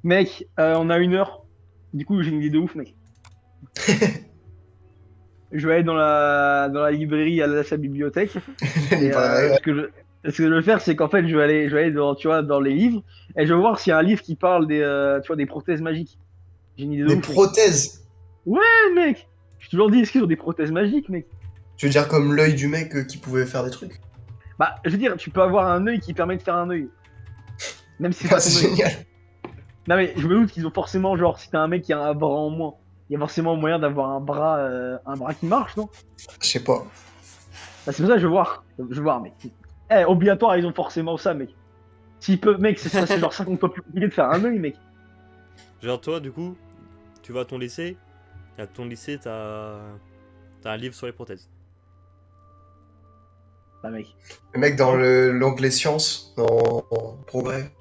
Mec, on a 1 heure. Du coup, j'ai une idée de ouf, mec. Je vais aller dans la librairie à la bibliothèque. Et Librairie, ce que je vais faire, c'est qu'en fait, je vais aller dans, tu vois, dans les livres et je vais voir s'il y a un livre qui parle tu vois, des prothèses magiques. J'ai une idée de des ouf, mec. prothèses. Ouais, mec! Je te toujours dit, est-ce qu'ils ont des prothèses magiques, mec? Tu veux dire comme l'œil du mec qui pouvait faire des trucs? Bah, je veux dire, tu peux avoir un œil qui permet de faire un œil, même si c'est Ah, pas ton c'est œil. génial. Non, mais je me doute qu'ils ont forcément, genre, si t'as un mec qui a un bras en moins, il y a forcément moyen d'avoir un bras qui marche, non? Je sais pas. Bah, c'est pour ça que je veux voir. Je veux voir, mec. Eh, obligatoire, ils ont forcément ça, mec. S'ils peuvent, mec, c'est genre 50 fois plus compliqué de faire un œil, mec. Genre toi, du coup, tu vas à ton lycée, et à ton lycée, t'as un livre sur les prothèses. Bah, mec. Le mec dans l'onglet sciences, dans progrès,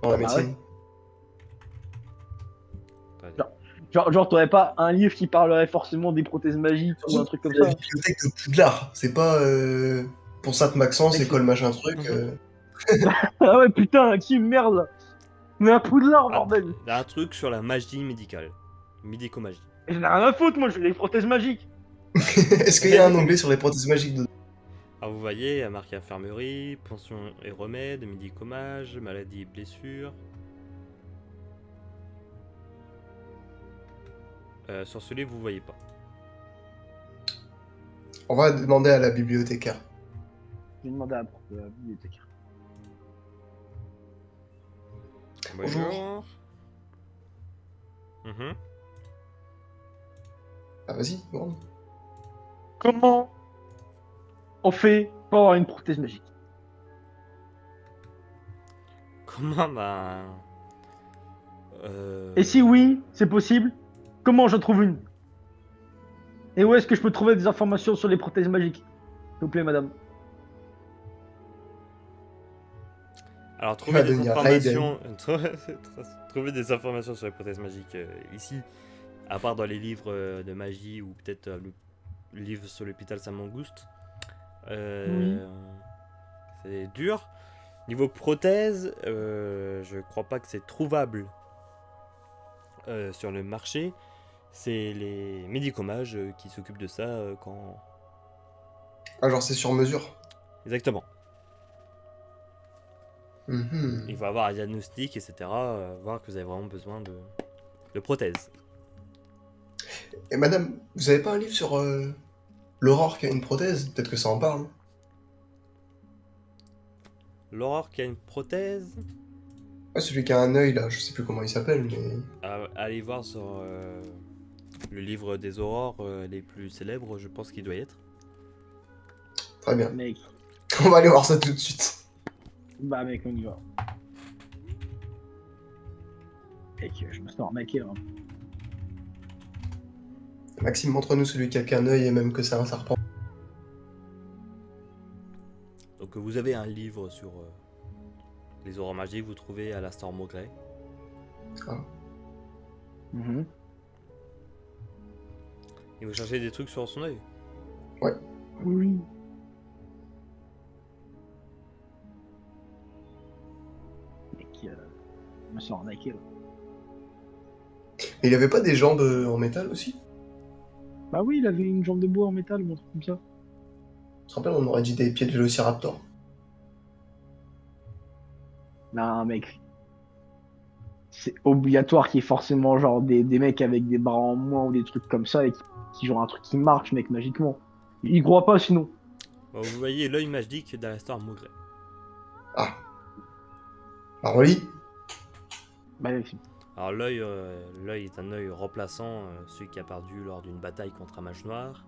dans la Bah, ouais. médecine. Vas-y. Genre, t'aurais pas un livre qui parlerait forcément des prothèses magiques ou un Surtout, truc comme c'est la ça? bibliothèque de Poudlard. C'est pas pour ça que Maxence, Mec, école machin truc. Ah ouais, putain, qui merde, là. Mais à Poudlard, Ah, bordel. y a un truc sur la magie médicale. Médico-magie. J'en ai rien à foutre, moi, je veux des prothèses magiques. Est-ce qu'il y a un onglet sur les prothèses magiques dedans? Alors vous voyez, il y a marqué infirmerie, pension et remèdes, médicomage, maladie et blessures. Sur ce livre, vous voyez pas. On va demander à la bibliothécaire. Je vais demander à la bibliothèque. Bonjour. Bonjour. Mhm. Ah, vas-y, bon. Comment on fait pour avoir une prothèse magique? Comment Et si oui, c'est possible, comment je trouve une? Et où est-ce que je peux trouver des informations sur les prothèses magiques? S'il vous plaît, madame. Alors Il trouver va des devenir Raiden. informations, trouver des informations sur les prothèses magiques ici, à part dans les livres de magie ou peut-être le livre sur l'hôpital Saint-Mangouste, Oui. euh, c'est dur. Niveau prothèse, je crois pas que c'est trouvable sur le marché. C'est les médicomages qui s'occupent de ça quand. Ah, genre c'est sur mesure. Exactement. Il Mhm. faut avoir un diagnostic, etc. Voir que vous avez vraiment besoin de prothèses. Et madame, vous avez pas un livre sur l'Aurore qui a une prothèse? Peut-être que ça en parle. L'aurore qui a une prothèse, Ah, celui qui a un œil là, je sais plus comment il s'appelle, mais. allez voir sur le livre des aurores les plus célèbres, je pense qu'il doit y être. Très bien. Mec. On va aller voir ça tout de suite. Bah, mec, on y va. Mec, je me sens arnaqué, hein. Maxime, montre-nous celui qui a qu'un œil et même que c'est un serpent. Donc vous avez un livre sur les aurores magiques, vous trouvez à la Star Maugrey. Ah. Mhm. Et vous cherchez des trucs sur son œil. Ouais. Oui. Mec, je me sens arnaqué, là. Mais il avait pas des jambes en métal aussi? Bah oui, il avait une jambe de bois en métal ou un truc comme ça. Tu te rappelles, on aurait dit des pieds de vélociraptor. Non, mec, c'est obligatoire qu'il y ait forcément genre des mecs avec des bras en moins ou des trucs comme ça et qui ont un truc qui marche, mec, magiquement. Ils croient pas sinon. Bon, vous voyez l'œil magique d'Alastor Maugrey. Ah. Alors relis. Bah, mec, Alors l'œil est un œil remplaçant celui qui a perdu lors d'une bataille contre un mage noir.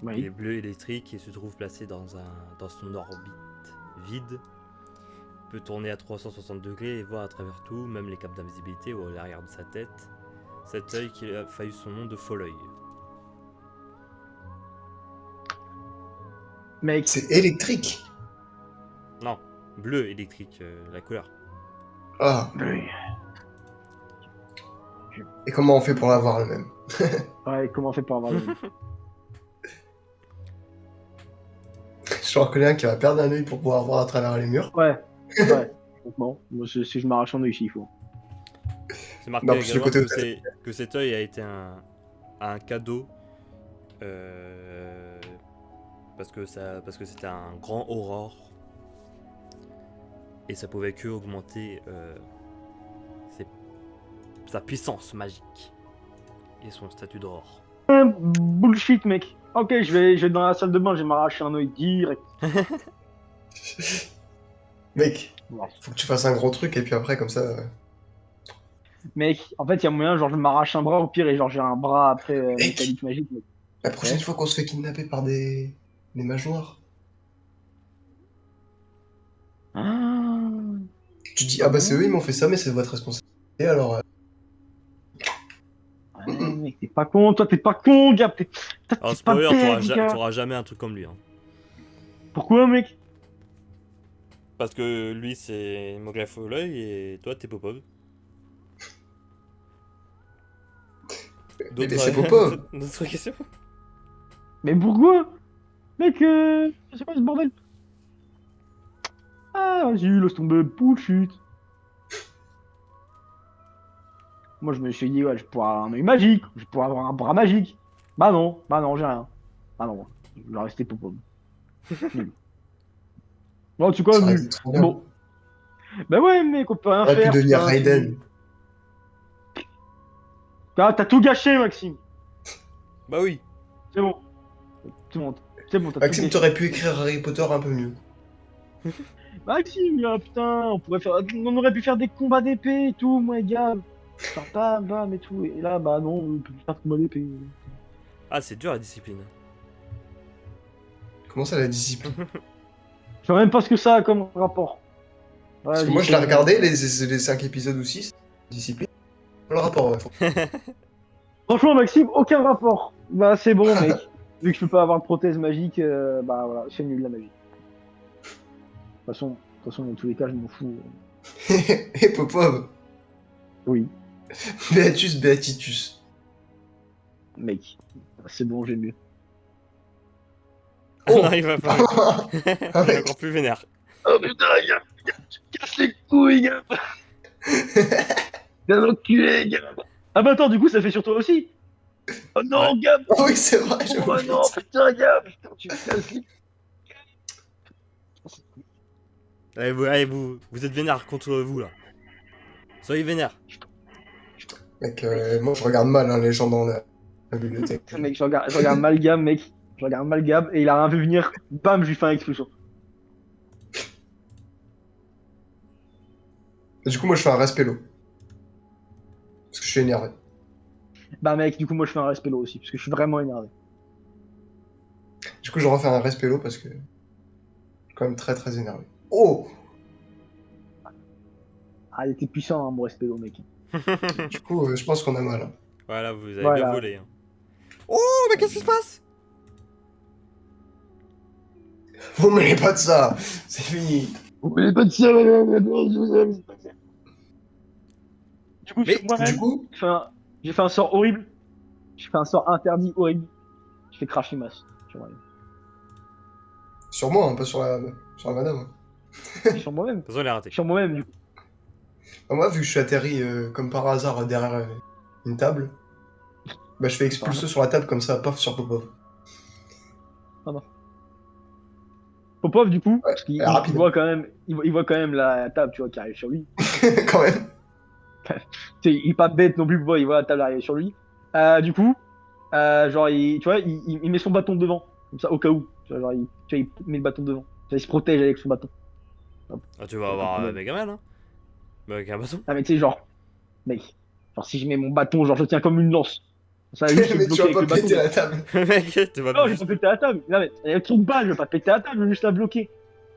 Il est oui. bleu électrique et se trouve placé dans son orbite vide. Il peut tourner à 360 degrés et voir à travers tout, même les capes d'invisibilité ou à l'arrière de sa tête. Cet œil qui a failli son nom de fol œil. Mec, C'est électrique. Non, bleu électrique, la couleur. Ah. oui. Et comment on fait pour l'avoir le même? Ouais, comment on fait pour avoir le. Je reconnais un qui va perdre un œil pour pouvoir voir à travers les murs. Ouais, ouais. Donc bon, moi, si je m'arrache un œil, il faut. C'est marqué Non, plus le également côté que cet œil a été un cadeau. Parce que c'était un grand aurore. Et ça pouvait que augmenter sa puissance magique. Et son statut d'aurore. Bullshit, mec. Ok, je vais dans la salle de bain, je vais m'arracher un œil direct. Mec, Ouais. faut que tu fasses un gros truc et puis après, comme ça. Mec, en fait, il y a moyen, genre, je m'arrache un bras au pire et genre, j'ai un bras après Mec. métallique magique. Mec. La prochaine Ouais. fois qu'on se fait kidnapper par des mages noirs, Ah, tu dis, pas ah bah c'est eux, ils mal. m'ont fait ça, mais c'est votre responsabilité. Alors, Ouais, mec, t'es pas con, toi, t'es pas con, gars. T'es Alors, pas spoiler, bête, gars. t'auras jamais un truc comme lui. Hein. Pourquoi, mec? Parce que lui, c'est Moglaif au l'œil et toi, t'es Popov. mais c'est Popov. D'autres questions? Mais pourquoi? Mec, c'est quoi ce bordel? Ah, vas-y, laisse tomber, bullshit. Moi, je me suis dit, ouais, je pourrais avoir un œil magique, je pourrais avoir un bras magique. Bah non, j'ai rien. Ah non, je vais rester Popov. Nul. Bon, tu quoi, Ça aurait été nul. trop C'est bien. bon. Bah ouais, mec, on peut rien On aurait pu faire. devenir putain, Raiden. t'as tout gâché, Maxime. Bah oui. C'est bon. C'est bon, t'as tout Maxime, gâché. t'aurais pu écrire Harry Potter un peu mieux. Maxime, putain, on aurait pu faire des combats d'épée et tout, moi, gars. Genre, bam, bam et tout. Et là, bah non, on peut plus faire de combat d'épée. Ah, c'est dur la discipline. Comment ça, la discipline? Je sais même pas ce que ça a comme rapport. Parce que Vas-y, moi, je l'ai c'est- regardé, les 5 épisodes ou 6. Discipline. Le rapport, ouais. Franchement, Maxime, aucun rapport. Bah, c'est bon, mec. Vu que je peux pas avoir de prothèse magique, bah voilà, c'est nul la magie. De toute façon, dans tous les cas, je m'en fous. Et Popov. Oui, Beatus, Beatitus. mec. C'est bon, j'ai mieux. Ah Oh. non, il va pas. Ah, Il est mec. encore plus vénère. Oh putain, gars, tu casses les couilles, gars. T'es un enculé, gars. Ah bah attends, du coup, ça fait sur toi aussi. Oh non, Ouais. gars. Ah oui, c'est vrai, j'ai Oh oublié non, ça. putain, gars. Putain, tu me casses les Allez, vous êtes vénère contre vous là. Soyez vénère. Mec, moi, je regarde mal hein, les gens dans la bibliothèque. Mec, je regarde Malgame, mec. Je regarde Malgame et il a rien vu venir. Bam, je lui fais un explosion. Et du coup, moi, je fais un respello. Parce que je suis énervé. Bah mec, du coup, moi je fais un respect l'eau aussi, parce que je suis vraiment énervé. Du coup, je refais un respello parce que je suis quand même très très énervé. Oh! Ah, il était puissant, hein, mon respect l'eau, mec. Du coup, je pense qu'on a mal. Hein. Voilà, vous avez Voilà. bien volé. Hein. Oh, mais qu'est-ce qui se passe? Vous mêlez pas de ça! C'est fini! Vous voulez pas de ça, madame, je vous aime. Du coup, Mais, sur moi-même, Du coup, j'ai fait un sort horrible. J'ai fait un sort interdit horrible. Je fais crash masse sur moi-même. sur moi, hein, pas sur la madame. Sur moi-même. De toute façon, elle est ratée. Sur moi-même, du coup. Bah, moi, vu que je suis atterri comme par hasard derrière une table, bah, je fais expulser sur la table comme ça, paf, sur Popov. Popov, du coup, Ouais, parce qu'il rapide. voit quand même, il voit quand même la table, tu vois, qui arrive sur lui. Quand même. Tu sais, il est pas bête non plus, il voit la table arriver sur lui. Du coup, genre, tu vois, il met son bâton devant, comme ça, au cas où. Tu vois, genre, tu vois, il met le bâton devant. Tu vois, il se protège avec son bâton. Ah, tu vas avoir Megaman, hein? Mais avec un bâton. Ah, mais tu sais, genre, mec, genre, si je mets mon bâton, genre, je tiens comme une lance. Ça, lui, c'est Mais tu bloqué vas avec pas le bâton. péter la table. Mec, tu vas Non, je vais pas péter la table. Non, mais, il y a trop de balles, je vais pas péter la table, je vais juste la bloquer.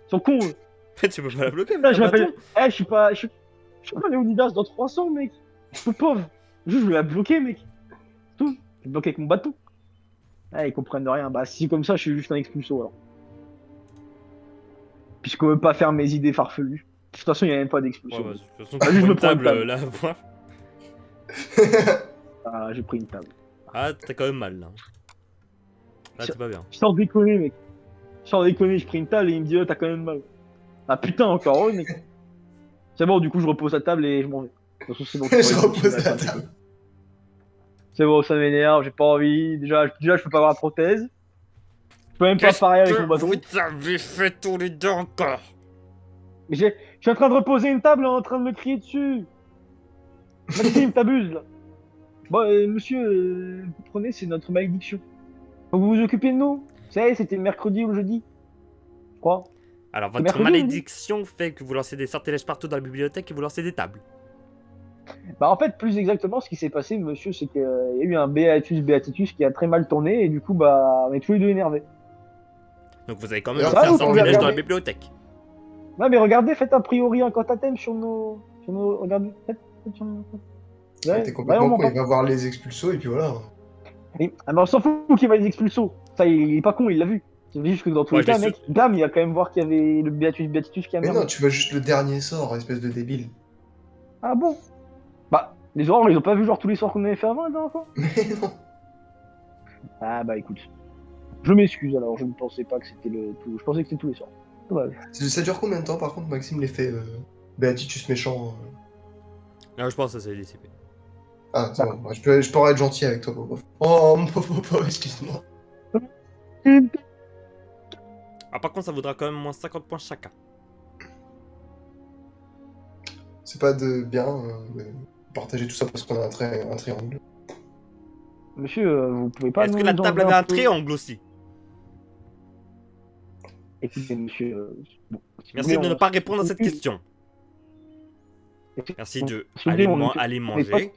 Ils sont cons, eux. tu peux pas la bloquer, Là, avec je un m'appelle. bâton. Je suis pas Léonidas dans 300, mec. Je suis pauvre. Juste, je vais la bloquer, mec. C'est tout. Je vais bloquer avec mon bâton. Ah, ils comprennent rien. Bah, si comme ça, je suis juste un expulso, alors. Puisqu'on veut pas faire mes idées farfelues. De toute façon, il n'y a même pas Ouais, d'expulsion. bah, de toute façon, Ah, tu juste prends me une prends une table table. là. Voilà. Ah, j'ai pris une table. Ah, t'as quand même mal là. Là, t'es pas bien. Sans déconner, mec. Sans déconner, je pris une table et il me dit, oh, t'as quand même mal. Ah putain, encore heureux, mec. C'est bon, du coup, je repose la table et je m'en vais. toute façon, c'est bon, Je repose la table. c'est bon, ça m'énerve, j'ai pas envie. Déjà, je peux pas avoir la prothèse. Je peux même pas parer avec mon bâton. vous avez fait tous les deux encore? Mais je suis en train de reposer une table en train de me crier dessus. Maxime, t'abuses là. Bon, monsieur, vous prenez, c'est notre malédiction. Faut que vous vous occupez de nous. Vous savez, c'était le mercredi ou le jeudi, je crois. Alors, C'est votre mercredi, malédiction fait que vous lancez des sortilèges partout dans la bibliothèque et vous lancez des tables. Bah, en fait, plus exactement, ce qui s'est passé, monsieur, c'est qu'il y a eu un Beatus qui a très mal tourné et du coup, bah, on est tous les deux énervés. Donc, vous avez quand même Alors, lancé ça, un vous pouvez sortilège dans la regarder. bibliothèque. Non, mais regardez, faites a priori un cantatem regardez, faites sur nos. Ah, Ouais, t'es ouais, on complètement m'en con, il parle. va voir les expulsos et puis voilà. Ah, mais on s'en fout qu'il va les expulsos. Ça, il est pas con, il l'a vu. C'est juste que dans tous Ouais, les je l'ai cas, mec, bam, il va quand même voir qu'il y avait le Beatus qui a Mais non, merdé. tu vois juste le dernier sort, espèce de débile. Ah bon? Bah, les aurores, ils ont pas vu genre tous les soirs qu'on avait fait avant la dernière fois? Mais non. Ah bah écoute, je m'excuse alors, je ne pensais pas que c'était le tout. Je pensais que c'était tous les soirs. Dommage. Ça dure combien de temps par contre, Maxime, l'effet Beatitus méchant Non, je pense que ça s'est dissipé. Ah, c'est bon, moi, je pourrais être gentil avec toi, Popo. Oh, mon Popo, excuse-moi. Ah, par contre, ça vaudra quand même moins 50 points chacun. C'est pas de bien de partager tout ça parce qu'on a un triangle. Monsieur, vous pouvez pas Est-ce que la nous table enlever avait un un peu. triangle aussi? Écoutez, monsieur, bon, si vous Merci voulez, de ne on pas répondre à cette s'excuse. question. Merci de Si vous voulez, on nettoie- aller on nettoie- manger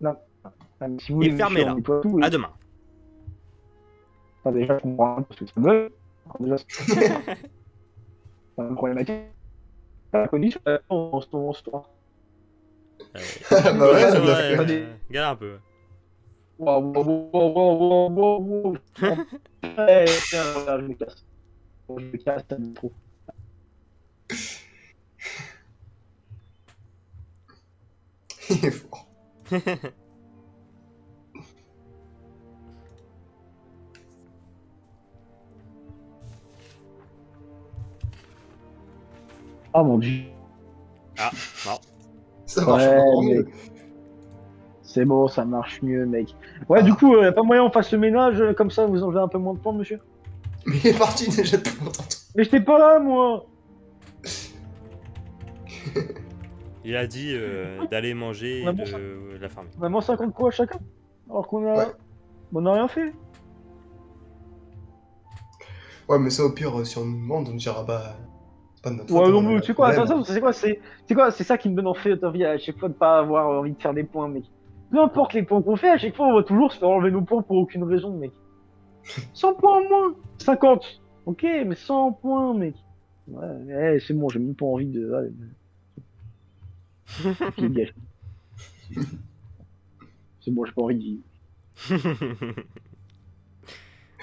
Non, non, mais si vous et voulez, monsieur, on fermez-la. nettoie tout. À demain. Enfin, déjà, je comprends parce que ça me. Alors, déjà, c'est un problématique. Pas connu sur en ce moment, ce soir. Bah ouais, Ouais, c'est elle l'a vrai. fait. Regarde un peu. Wow, wow, wow, wow, wow, wow, wow. Ouais, tiens, voilà, je me casse. Bon, je me casse, ça me trop. Il est fort. Ah mon dieu. Ah, non. Ça marche Ouais, encore mieux. mec. C'est bon, ça marche mieux, mec. Ouais, Ah. du coup, y a pas moyen on fasse le ménage, comme ça vous enlevez un peu moins de points, monsieur? Mais il est parti déjà depuis longtemps. Mais j'étais pas là, moi! Il a dit d'aller manger On a et bon de la fermer. On a moins 50 points chacun. Alors qu'on a. Ouais. On a rien fait. Ouais, mais ça, au pire, si on nous demande, on dira bah. C'est pas de notre Ouais, faute, non, on a mais eu un tu sais quoi, problème. c'est quoi, c'est quoi, c'est ça qui me donne envie à chaque fois de pas avoir envie de faire des points, mec. Peu importe les points qu'on fait, à chaque fois on va toujours se faire enlever nos points pour aucune raison, mec. 100 points en moins! 50! Ok, mais 100 points, mec. Ouais, c'est bon, j'ai même pas envie de. Ouais, pied de gâche. C'est bon, j'ai pas envie de vivre.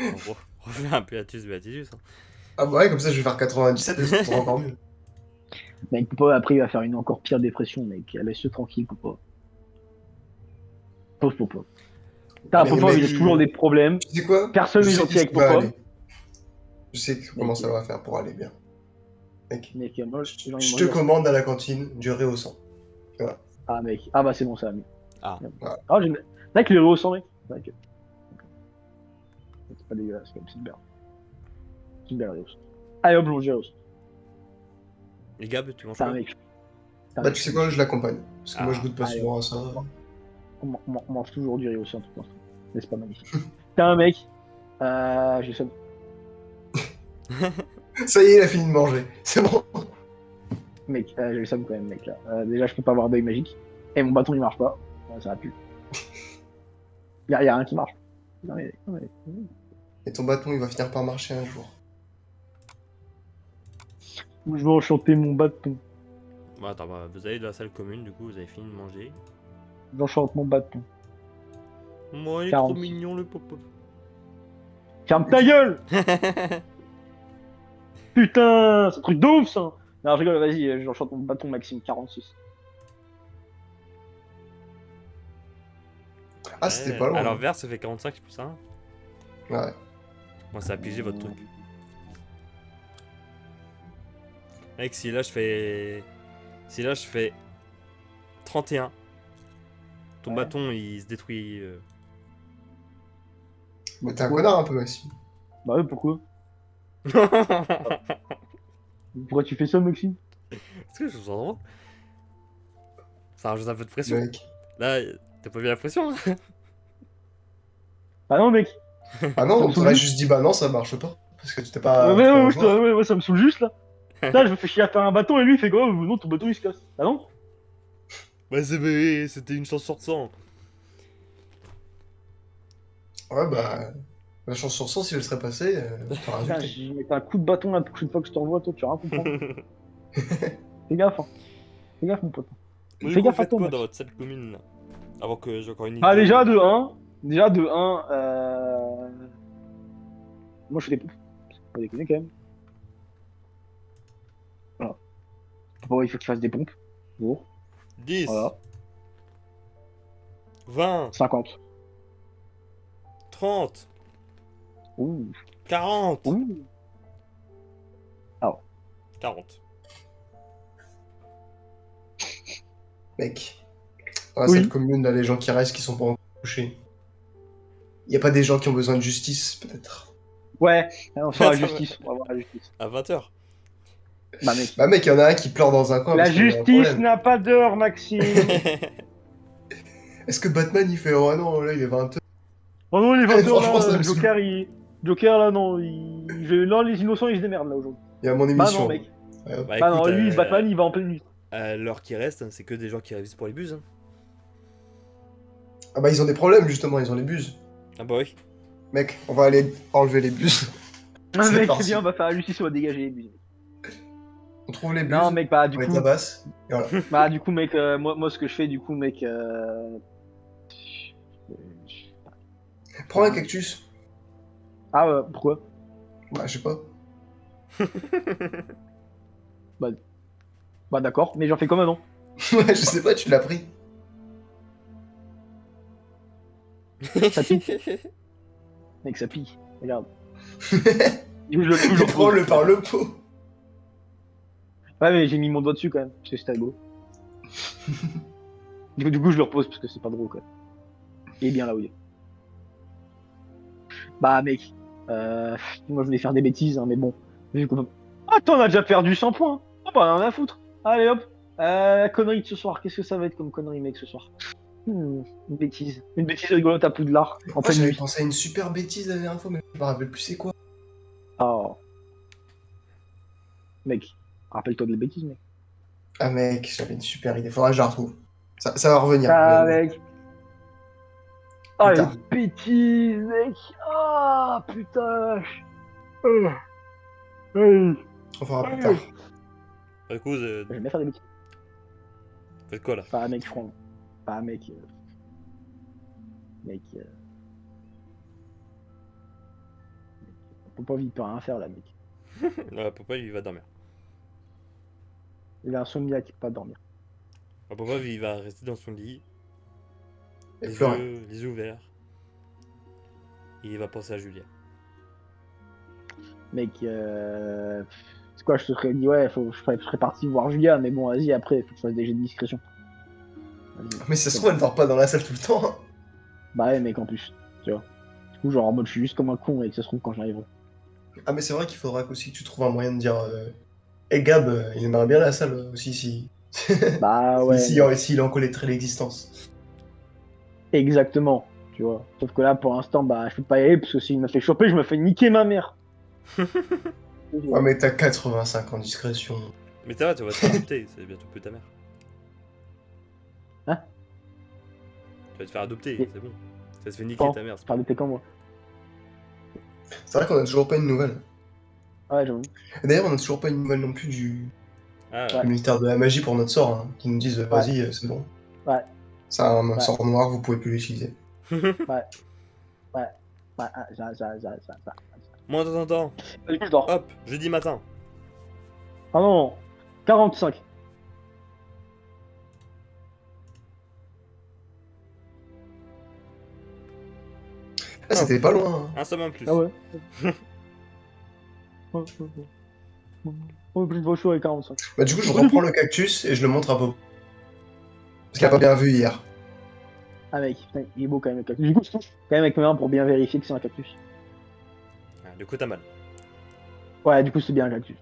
On refait un Beatus. Hein. Ah bah ouais, comme ça, je vais faire 97 et ça sera encore mieux. Mec, Popa, après il va faire une encore pire dépression, mec. Laisse-le tranquille, Popa. Pauvre Popa. Putain, Mais Popa, mec, il a toujours des problèmes. Tu sais quoi? Personne Je n'est sais gentil qu'est-ce avec qui va Popa. aller. Je sais comment ça va faire pour aller bien. Mec, Mec, moi, j'ai envie de je te mourir. commande à la cantine du riz au sang. Ah, mec. Ah, bah, c'est bon, ça, mec. Ah. Voilà. Ah, j'ai. Mec, le héros au sang, mec. Ok. C'est pas dégueulasse, c'est une petite berle. Petite berle, héros. Allez, hop, je héros. Les gars, tu manges C'est un quoi? mec. C'est un Bah, mec. tu sais quoi, je l'accompagne. Parce que moi, je goûte pas allez, souvent à ça. On mange toujours du riz au sang, tout l'instant. Mais c'est pas magnifique. T'es un mec. J'ai ça. Ça y est, il a fini de manger. C'est bon. Mec, j'ai le seum quand même, mec, là. Déjà, je peux pas avoir d'œil magique. Et mon bâton, il marche pas. Ça va plus. Y'a rien qui marche. Non, mais. Et ton bâton, il va finir par marcher un jour. Je veux enchanter mon bâton. Bon, attends, bah, vous allez dans la salle commune, du coup, vous avez fini de manger. J'enchante mon bâton. Moi, il est 40. trop mignon, le popo. Ferme ta gueule! Putain, c'est un truc de ouf, ça! Non, je rigole, vas-y, j'enchante mon bâton Maxime 46. Ah, c'était pas loin. Alors, vert, ça fait 45 plus 1. Ouais. Moi, ça a pigé votre truc. Mec, si là je fais 31. Ton Ouais. bâton, il se détruit. Mais t'es un Pourquoi connard un peu, Maxime. Bah ouais, pourquoi? Est-ce Pourquoi tu fais ça, Maxime? que je vous en rends? Ça rajoute un peu de pression. Mec. Là, t'as pas mis la pression là? Bah non, mec. Ah Ça non, me on saoule t'aurait juste. juste dit bah non, ça marche pas. Parce que tu t'es Ouais, pas, ouais, t'es pas ouais, un ouais, joueur. ouais, ça me saoule juste, là. Là, je me fais chier à faire un bâton et lui, il fait quoi? Non, ton bâton, il se casse. Ah non? Bah c'était une chance sur 100. Ouais, bah. La chance sur 100, si elle serait passée, t'aurais Putain, résulté. je vais mettre un coup de bâton la prochaine fois que je te revois, toi, tu vas rien comprendre. Fais gaffe, hein. Fais gaffe, mon pote. Mais du Fais coup, vous gaffe à faites toi, quoi Max. dans votre salle commune là? Avant que j'ai encore une idée. Ah, déjà, de 1. Déjà, de 1. Moi, je fais des pompes. Faut pas déconner, quand même. Voilà. Pourquoi il faut que tu fasses des pompes? Bon, 10, voilà. 20, 50. 30, Ouh. 40. Ouh. 40. Mec. Dans la Oui. salle commune, là, les gens qui restent, qui sont pas encore couchés. Y a pas des gens qui ont besoin de justice, peut-être. Ouais, on fera la Ça va. justice. On va voir la justice. À 20h. Bah, mec. Bah, mec, y en a un qui pleure dans un coin La parce qu'il a eu un justice problème. n'a pas d'heure, Maxime. Est-ce que Batman, il fait oh non, là, il est 20h. Oh non, les 20 heures Franchement, ça là, me saoule. Joker là, non, non, les innocents ils se démerdent là aujourd'hui. Il y a mon Bah non, émission. mec. Ouais, hop. Bah Bah non, écoute, lui, Batman il va en pleine nuit. l'heure qui reste, hein, c'est que des gens qui révisent pour les buses. Hein. Ah bah, ils ont des problèmes, justement, ils ont les buses. Ah bah oui. Mec, on va aller enlever les buses. Ah, C'est mec, parti. c'est bien, on va faire la justice, on va dégager les buses. On trouve les buses, Non, mec, bah on du les coup, tabasse, et voilà. mec, moi ce que je fais, du coup, mec, Prends un cactus. Ah, pourquoi? Bah, je sais pas. Bah d'accord, mais j'en fais comme avant. Ouais, je sais pas, tu l'as pris. Ça pique, mec, ça pique. Regarde. Du coup, je le Prends-le repose. par le pot. Ouais, mais j'ai mis mon doigt dessus quand même, parce que c'était rigolo. Du coup, je le repose parce que c'est pas drôle quand même. Il est bien là où il est. Bah, mec, moi je voulais faire des bêtises, hein, mais bon. Vu qu'on- Ah, t'en as déjà perdu 100 points. Oh, bah, on en a à foutre. Allez hop. Connerie de ce soir. Qu'est-ce que ça va être comme connerie, mec, ce soir? Une bêtise. Une bêtise rigolote à Poudlard. En Moi, pleine j'avais nuit. pensé à une super bêtise la dernière fois, mais je me rappelle plus c'est quoi. Oh. Mec, rappelle-toi de la bêtise, mec. Ah, mec, j'avais une super idée. Faudra que je la retrouve. Ça va revenir. Ah, mais- mec. Ah, Plus les tard. bêtises, mec. Ah, putain. Hey. On fera plus tard. Du coup, J'aime bien faire des bêtises. faites quoi là? Pas mec, franc. Pas mec. Mec. Papa, il peut rien faire là, mec. Papa, il va dormir. Il a insomniaque, il peut pas dormir. Papa, il va rester dans son lit, Et pleurer. les yeux ouverts. Et il va penser à Julien. Mec, c'est quoi, je te serais dit, ouais, je serais parti voir Julia, mais bon, vas-y, après, faut que je fasse des jets de discrétion. Vas-y. Mais ça se trouve, elle dort pas dans la salle tout le temps. Hein. Bah ouais, mec, en plus, tu vois. Du coup, genre, en mode, je suis juste comme un con, et que ça se trouve quand j'arriverai. Ah, mais c'est vrai qu'il faudra qu'aussi que tu trouves un moyen de dire hey, Gab, il aimerait bien la salle aussi si. Bah ouais, mec, S'il en connaîtrait l'existence. exactement, tu vois. Sauf que là, pour l'instant, bah, je peux pas y aller, parce que s'il m'a fait choper, je me fais niquer ma mère. Ouais, mais t'as 85 ans de discrétion. Mais ça va, tu vas te faire adopter, c'est bientôt plus ta mère. Hein? Tu vas te faire adopter, Et- c'est bon. Ça se fait niquer Quand ta mère. c'est Faire adopter quand, moi? C'est vrai qu'on a toujours pas une nouvelle. Ouais, j'avoue. Et d'ailleurs, on a toujours pas une nouvelle non plus du Ah, Ouais. ministère de la magie pour notre sort, hein, qui nous disent vas-y, c'est bon. Ouais. C'est un Ouais. sort noir, vous pouvez plus l'utiliser. Ouais, ça. Moi, de temps en temps, Du coup, je dors. hop, jeudi matin. Ah non, 45. Ah, c'était pas loin. Hein. Un somme en plus. Ah ouais. Ouais, plus de chaud avec 45. Bah, du coup, je reprends le cactus et je le montre à Bob. Parce qu'il a pas bien vu hier. Ah mec, putain, il est beau quand même le cactus. Du coup, je touche quand même avec mes mains pour bien vérifier que c'est un cactus. Ah, du coup, t'as mal. Ouais, du coup, c'est bien un cactus.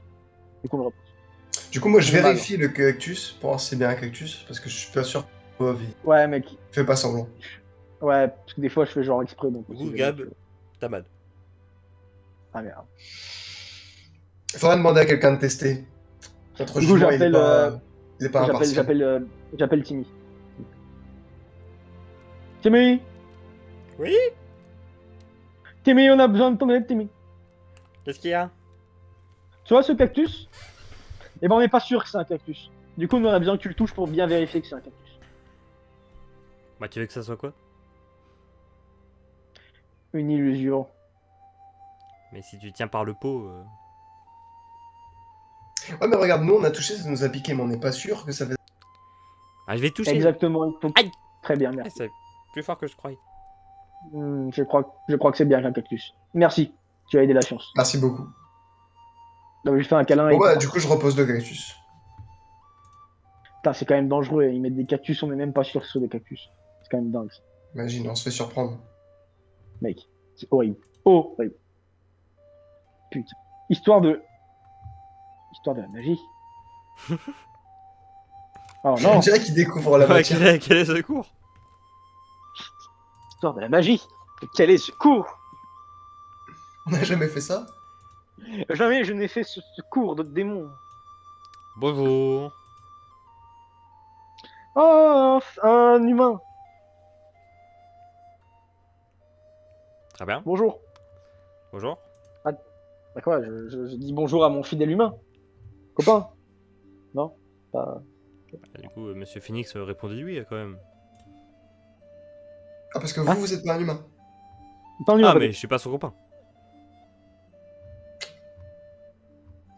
Du coup, on le repose. Du coup, moi, je J'ai mal. vérifie le cactus pour voir si c'est bien un cactus, parce que je suis pas sûr que Ouais, mec. fais pas semblant. Ouais, parce que des fois, je fais genre exprès, donc... Du on coup, sait jamais, Gab, tu vois. t'as mal. Ah merde. Faudrait demander à quelqu'un de tester. Notre Du coup, jugement, j'appelle... il est pas impartial. J'appelle Timmy. Timmy! Oui? Timmy, on a besoin de ton aide, Timmy. Qu'est-ce qu'il y a? Tu vois ce cactus? Eh ben, on n'est pas sûr que c'est un cactus. Du coup, nous, on a besoin que tu le touches pour bien vérifier que c'est un cactus. Bah, tu veux que ça soit quoi? Une illusion. Mais si tu tiens par le pot. Ouais, mais regarde, nous, on a touché, ça nous a piqué, mais on n'est pas sûr que ça fait... Ah, je vais toucher. Exactement. Donc... Aïe. Très bien, Ah, merci. c'est plus fort que je croyais. Je crois que c'est bien qu'un cactus. Merci. Tu as aidé la science. Merci beaucoup. Donc, je fais un câlin Bon, et... bah, du coup, je repose le cactus. Putain, c'est quand même dangereux. Ils mettent des cactus, on n'est même pas sûr que ce soit des cactus. C'est quand même dingue, ça. Imagine, on se fait surprendre. Mec. C'est horrible. Horrible. Putain. Histoire de la magie. Oh On non. dirait qu'il découvre la Ouais, matière. quel est ce cours? Histoire de la magie. Quel est ce cours? On n'a jamais fait ça. Jamais je n'ai fait ce cours de démon. Bonjour. Oh, un humain. Très bien. Bonjour. Bonjour. D'accord, je dis bonjour à mon fidèle humain. Copain. Non pas... Ah, du coup, Monsieur Phoenix répondit oui quand même. Ah, parce que Ah. vous êtes pas un humain. Pas un humain, Ah, mais peut-être. je suis pas son copain.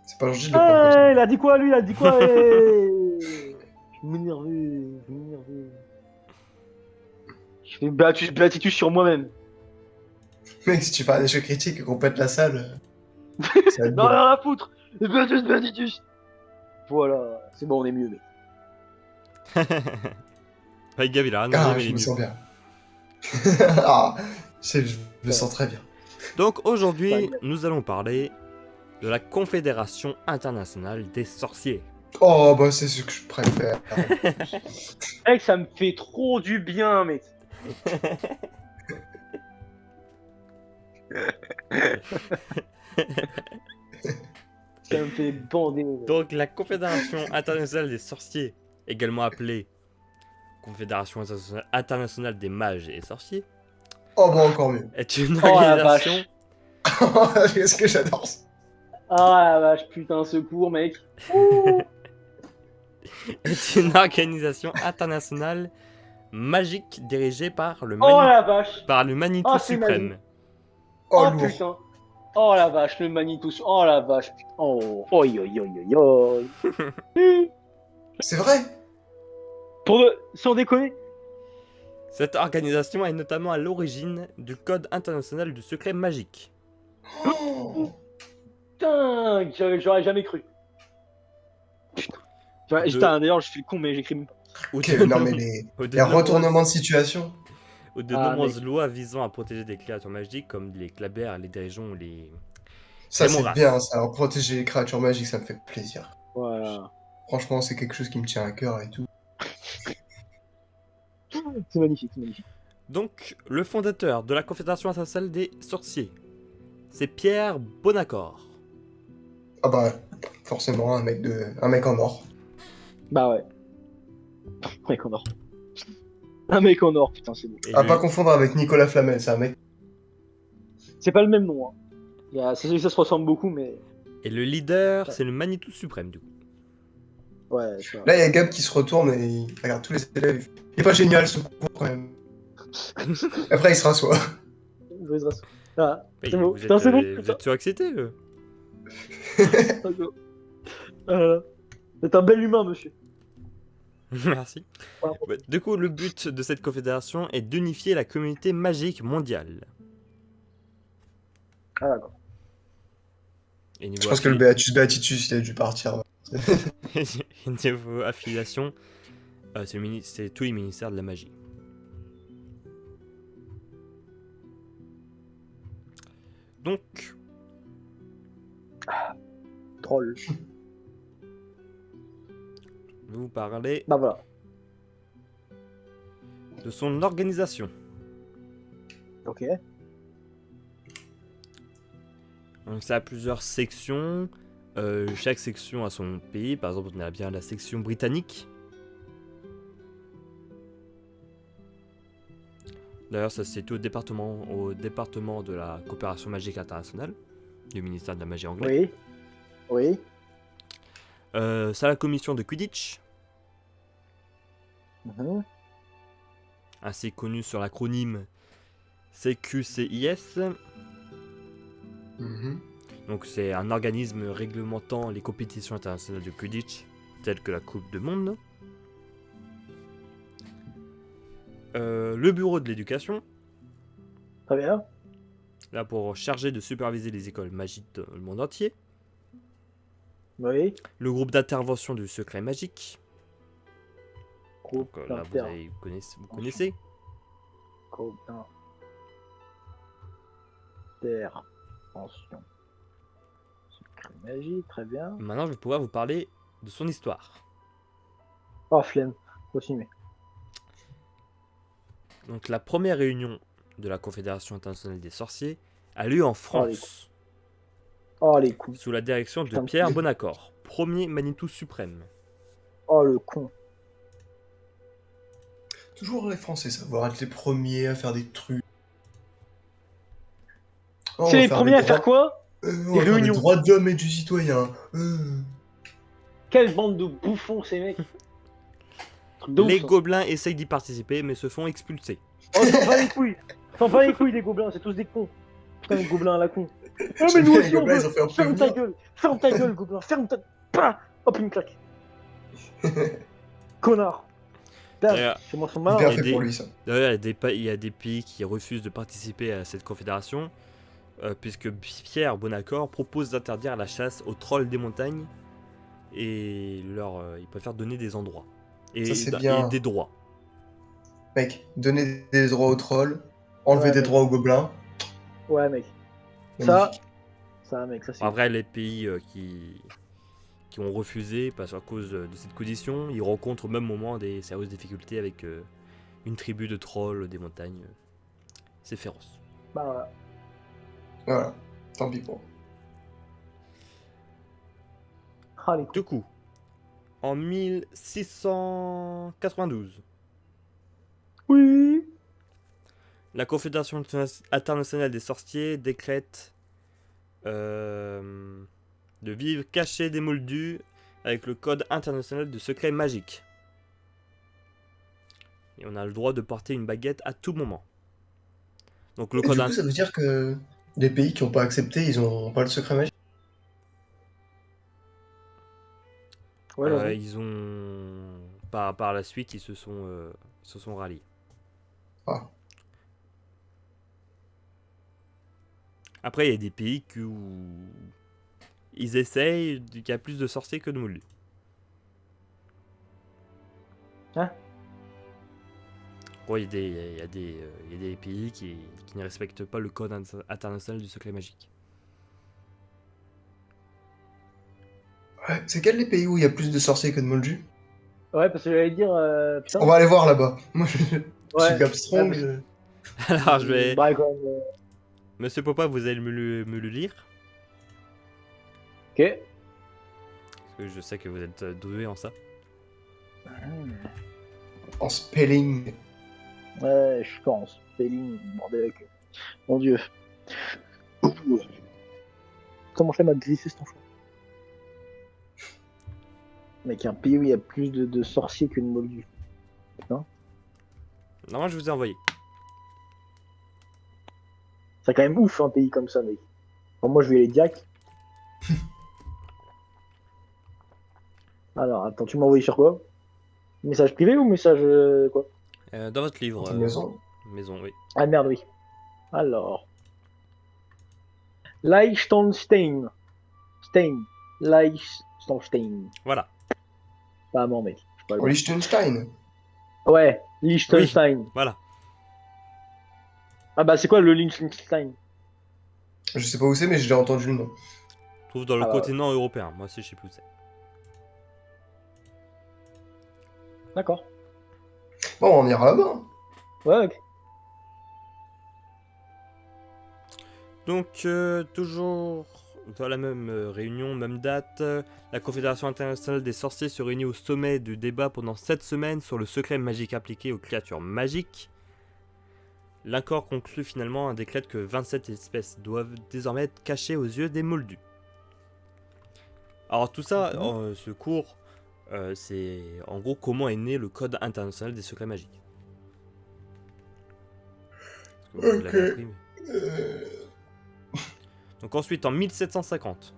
C'est pas gentil de le prendre comme ça. Il a dit quoi, lui? Il a dit quoi? Je m'énerve. Je fais Beatitus sur moi-même. Mec, si tu fais un échec critique et qu'on pète la salle, ça va être Non, bon. rien à foutre. Beatitus. Voilà, c'est bon, on est mieux, mec. Ouais, Gab, il a rien Ah, demandé, mais je il est me nul. sens bien. Ah, je me sens très bien. Donc aujourd'hui, Ouais. nous allons parler de la Confédération internationale des sorciers. Oh, bah c'est ce que je préfère. Mec, ça me fait trop du bien, mec. Ça me fait bander. Mec. Donc la Confédération internationale des sorciers, également appelée Confédération internationale des mages et sorciers, Oh, bah encore mieux. est une Oh, la organisation Qu'est-ce que j'adore ça. Ah la vache, putain, secours, mec. est une organisation internationale magique dirigée par le, Oh la vache. par le Manitou Oh, c'est suprême. magique. Oh, Oh lourd. putain. Oh la vache, le Manitou. Oh la vache. Putain. Oh, oi, oi, oi, oi, oi. C'est vrai. Sans déconner. Cette organisation est notamment à l'origine du Code international du secret magique. Oh. Putain, j'aurais jamais cru. Putain. D'ailleurs, je suis le con, mais j'écris même pas. Ou Ok, de non, nom- mais ou de les nombreuses- retournements de situation. ou de Ah, nombreuses lois visant à protéger des créatures magiques comme les clabers, les dirigeants ou les... Ça, C'est mon c'est race. bien, ça. Alors, protéger les créatures magiques, ça me fait plaisir. Voilà. Franchement, c'est quelque chose qui me tient à cœur et tout. C'est magnifique, c'est magnifique. Donc, le fondateur de la Confédération internationale des sorciers, c'est Pierre Bonaccord. Ah bah, forcément, un mec en or. Bah ouais. Un mec en or. Un mec en or, putain, c'est beau. Et À le- pas confondre avec Nicolas Flamel, c'est un mec. C'est pas le même nom, hein. C'est sûr que ça se ressemble beaucoup, mais. Et le leader, c'est le Manitou suprême, du coup. Ouais, ça. Là, il y a Gab qui se retourne et il regarde tous les élèves. Il est pas génial ce cours quand même. Après, il se rassoit. Ah, Mais c'est bon. vous Putain, êtes, c'est bon. vous êtes surexcité, C'est un bel humain, monsieur. Merci. Bravo. Ouais, du coup, le but de cette confédération est d'unifier la communauté magique mondiale. Ah, d'accord. Et niveau, Je pense que le Beatitus, il a dû partir. niveau affiliation, C'est tous les ministères de la magie. Donc, Troll. je vais vous parler Bah voilà. de son organisation. Ok. Donc ça a plusieurs sections. Chaque section a son pays. Par exemple, on a bien la section britannique. D'ailleurs, ça se situe au département de la coopération magique internationale du ministère de la magie anglais. Oui. Oui. Ça a la commission de Quidditch, Mhm. ainsi connue sur l'acronyme CQCIS. Mhm. Donc c'est un organisme réglementant les compétitions internationales de Quidditch, telles que la Coupe du Monde. Le bureau de l'éducation, Très bien. là pour charger de superviser les écoles magiques dans le monde entier. Oui. Le groupe d'intervention du secret magique. Groupe Donc, là vous connaissez. Groupe d'intervention. Secret magie, très bien. Maintenant je vais pouvoir vous parler de son histoire. Oh, flemme. Continuez. Donc la première réunion de la Confédération internationale des sorciers a lieu en France, Oh, les coups. sous la direction de Putain, Pierre Bonaccord, premier Manitou suprême. Oh, le con. Toujours les Français, savoir être les premiers à faire des trucs. Oh, on C'est va les faire premiers des à faire droits- quoi? on Des va faire des réunions. droits de l'homme et du citoyen. Quelle bande de bouffons, ces mecs. Truc de Les ouf, ça. gobelins essayent d'y participer mais se font expulser. Oh, s'en bat les couilles. S'en bat les couilles, les gobelins. C'est tous des cons. Putain, les gobelins à la con. Ah, mais Jamais nous les aussi, on gobelins, veut. ils ont fait un Ferme ta prévenir. gueule. Ferme ta gueule, gobelin. Ferme ta... Pah. Hop, une claque. Connard. Putain, D'ailleurs, c'est moi son Bien malin. Et fait des- pour lui, ça. D'ailleurs, il y a des pays qui refusent de participer à cette confédération, puisque Pierre Bonaccord propose d'interdire la chasse aux trolls des montagnes, et il préfère donner des endroits. Et, Ça, c'est et bien. des droits. Mec, donner des droits aux trolls, enlever Ouais, des mec. droits aux gobelins. Ouais, mec. Magnifique. Ça, mec, ça c'est. Après, les pays qui ont refusé, parce qu'à cause de cette condition, ils rencontrent au même moment des sérieuses difficultés avec une tribu de trolls des montagnes. C'est féroce. Bah, voilà. Voilà. Tant pis pour. Ah, les couilles. Du coup, en 1692, Oui. la Confédération internationale des sorciers décrète de vivre caché des moldus avec le code international de secret magique. Et on a le droit de porter une baguette à tout moment. Donc le Et code du coup, ça veut dire que les pays qui n'ont pas accepté, ils ont pas le secret magique. Ouais, j'avoue. ils ont par la suite ils se sont ralliés. Ah. Après il y a des pays où ils essayent, qu'il y a plus de sorciers que de moldus. Hein? Ouais, il y a des pays qui ne respectent pas le code international du secret magique. Ouais, c'est quels les pays où il y a plus de sorciers que de moldus? Ouais, parce que j'allais dire. Putain. On va aller voir là-bas. Moi, je Ouais. suis Capstrong. Ouais, Alors je vais... Bah, quand même. Monsieur Popa, vous allez me le lire. Ok. Parce que je sais que vous êtes doué en ça. En spelling. Ouais, je pense. Spelling, bordel avec eux. Mon dieu. Comment je m'a glissé cet enfant? Mec, un pays où il y a plus de sorciers que de moldus. Normalement, je vous ai envoyé. C'est quand même ouf un pays comme ça, mec. Bon, moi je vais aller direct. Alors, attends, tu m'as envoyé sur quoi? Message privé ou message quoi? Dans votre livre. Dans ta maison. Maison, oui. Ah merde, oui. Alors. Liechtenstein. Liechtenstein. Voilà. Pas mort, mec. Je sais pas le En Liechtenstein. Ouais, Liechtenstein. Voilà. Ah bah c'est quoi le Liechtenstein? Je sais pas où c'est, mais j'ai déjà entendu le nom. Trouve dans le Ah bah, continent européen. Moi aussi, je sais plus où c'est. d'accord. Bon, on ira là-bas. Hein. Ouais, ok. Donc, toujours dans la même réunion, même date, la Confédération internationale des sorciers se réunit au sommet du débat pendant 7 semaines sur le secret magique appliqué aux créatures magiques. L'accord conclut finalement un décret que 27 espèces doivent désormais être cachées aux yeux des Moldus. Alors tout ça, ce cours, c'est en gros comment est né le Code international des secrets magiques. Parce que vous Ok. l'avez appris, mais... Euh, Donc ensuite, en 1750,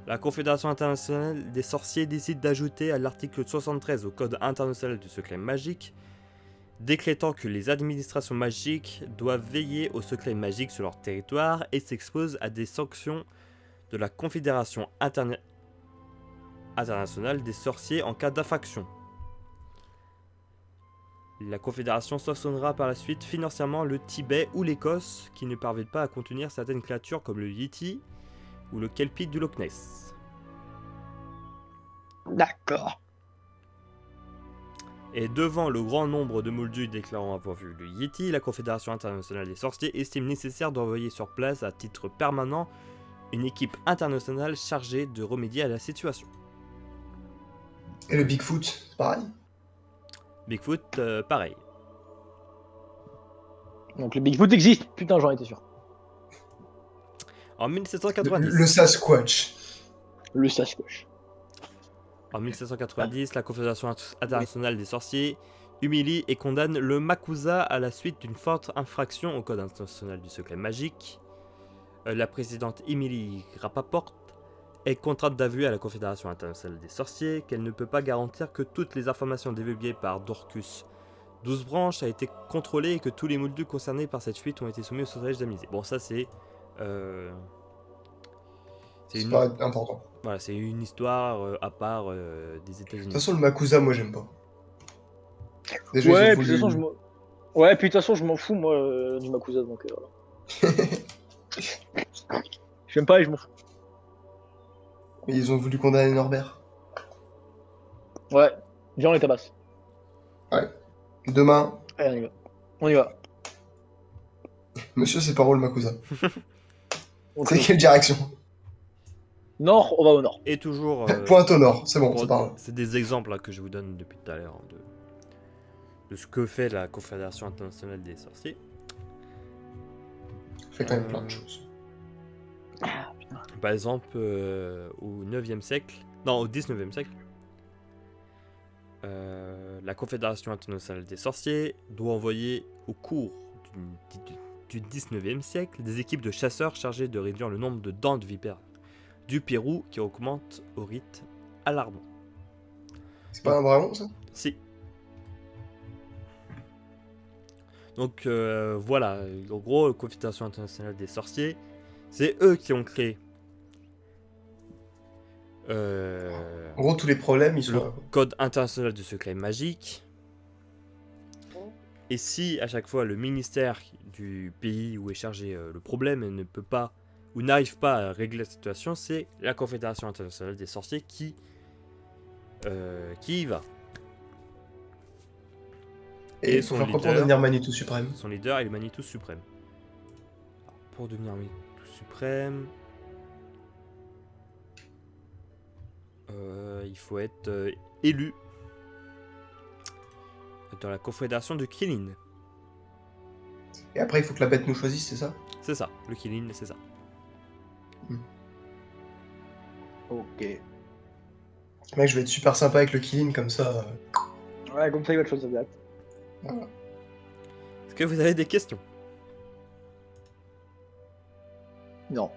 la Confédération internationale des sorciers décide d'ajouter à l'article 73 au Code international du secret magique, décrétant que les administrations magiques doivent veiller au secret magique sur leur territoire et s'exposent à des sanctions de la Confédération internationale des sorciers en cas d'infraction. La Confédération sanctionnera par la suite financièrement le Tibet ou l'Écosse qui ne parviennent pas à contenir certaines créatures comme le Yeti ou le Kelpie du Loch Ness. D'accord. Et devant le grand nombre de Moldus déclarant avoir vu le Yeti, la Confédération internationale des sorciers estime nécessaire d'envoyer sur place à titre permanent une équipe internationale chargée de remédier à la situation. Et le Bigfoot, c'est pareil. Bigfoot, pareil. Donc le Bigfoot existe. Putain, j'en étais sûr. En Le 1790, Sasquatch. Le Sasquatch. En 1790, la Confédération internationale des sorciers humilie et condamne le Makusa à la suite d'une forte infraction au Code international du secret magique. La présidente Emily Rapaport est contrainte d'avouer à la Confédération internationale des sorciers qu'elle ne peut pas garantir que toutes les informations divulguées par Dorcus 12 branches a été contrôlées et que tous les moldus concernés par cette fuite ont été soumis au sauvetage d'amnistie. Bon, ça c'est... C'est pas important. Voilà, c'est une histoire à part des De États-Unis. toute façon, le Makusa, moi, j'aime pas. Déjà, ils ont Ouais, puis de toute voulu... façon, ouais, puis de toute façon, je m'en fous, moi, du Makusa, donc voilà. J'aime pas et je m'en fous. Mais ils ont voulu condamner Norbert. Ouais, viens, on les tabasse. Ouais. Demain, Allez, on y va. On y va. monsieur, c'est pas rôle Makusa. On C'est clôt. quelle direction? Nord, on va au nord. Et toujours... Pointe au nord, c'est bon, ça parle. c'est des exemples là, que je vous donne depuis tout à l'heure de ce que fait la Confédération internationale des sorciers. Fait quand même plein de choses. Par exemple, au 9e siècle, non, au 19e siècle, la Confédération internationale des sorciers doit envoyer au cours du 19e siècle des équipes de chasseurs chargées de réduire le nombre de dents de vipères du Pérou qui augmente au rythme alarmant. C'est pas un dragon, ça? Si. Donc voilà, en gros, la Confédération internationale des sorciers, c'est eux qui ont créé En gros, tous les problèmes, ils sont le là. Code international du secret magique. Et si à chaque fois le ministère du pays où est chargé le problème ne peut pas ou n'arrive pas à régler la situation, c'est la Confédération internationale des sorciers qui y va. Et son faut faire quoi pour leader- devenir Manitou suprême? Son leader est le Manitou suprême. Alors, pour devenir Manitou suprême, il faut être élu dans la confédération de Krillin. Et après, il faut que la bête nous choisisse, c'est ça? C'est ça, le Krillin, c'est ça. Ok. Mec, je vais être super sympa avec le Killin, comme ça. Ouais, comme ça, il va te choisir direct. Voilà. Est-ce que vous avez des questions? Non.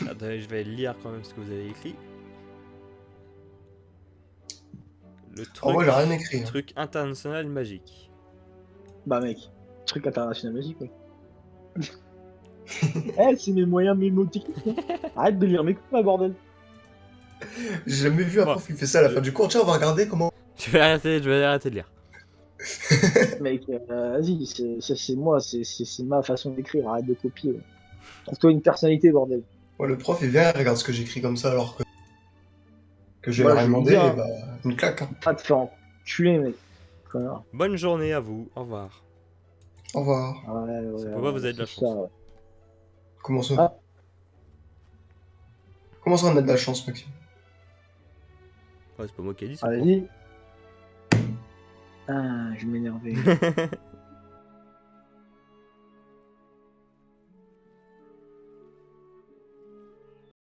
Attendez, je vais lire quand même ce que vous avez écrit. Le truc, Oh, moi, j'ai rien écrit. Hein. truc international magique. Bah, mec, truc international magique, mec. Eh, c'est mes moyens mémotechniques. Hein. Arrête de lire mes coups, ma bordel. J'ai jamais vu un Bon. prof qui fait ça à la fin du cours. Tiens, on va regarder comment. Je vais arrêter de lire. Mec, vas-y, c'est moi, c'est ma façon d'écrire, arrête de copier. Ouais. Trouve-toi une personnalité, bordel. Ouais, le prof, il vient, il regarde ce que j'écris comme ça alors que je lui ai Moi, rien je vais lui demandé, dire, et hein, bah, une claque. Hein. pas te faire enculer, mec. Connard. Bonne journée à vous. Au revoir. Au revoir. Ouais, C'est pas vous avez de la c'est chance. ça, ouais. Comment ça Ah. Comment ça, on a de la chance, Maxime? Ouais, c'est pas moi qui ai dit, c'est le prof. Vas-y. Ah, je vais m'énerver.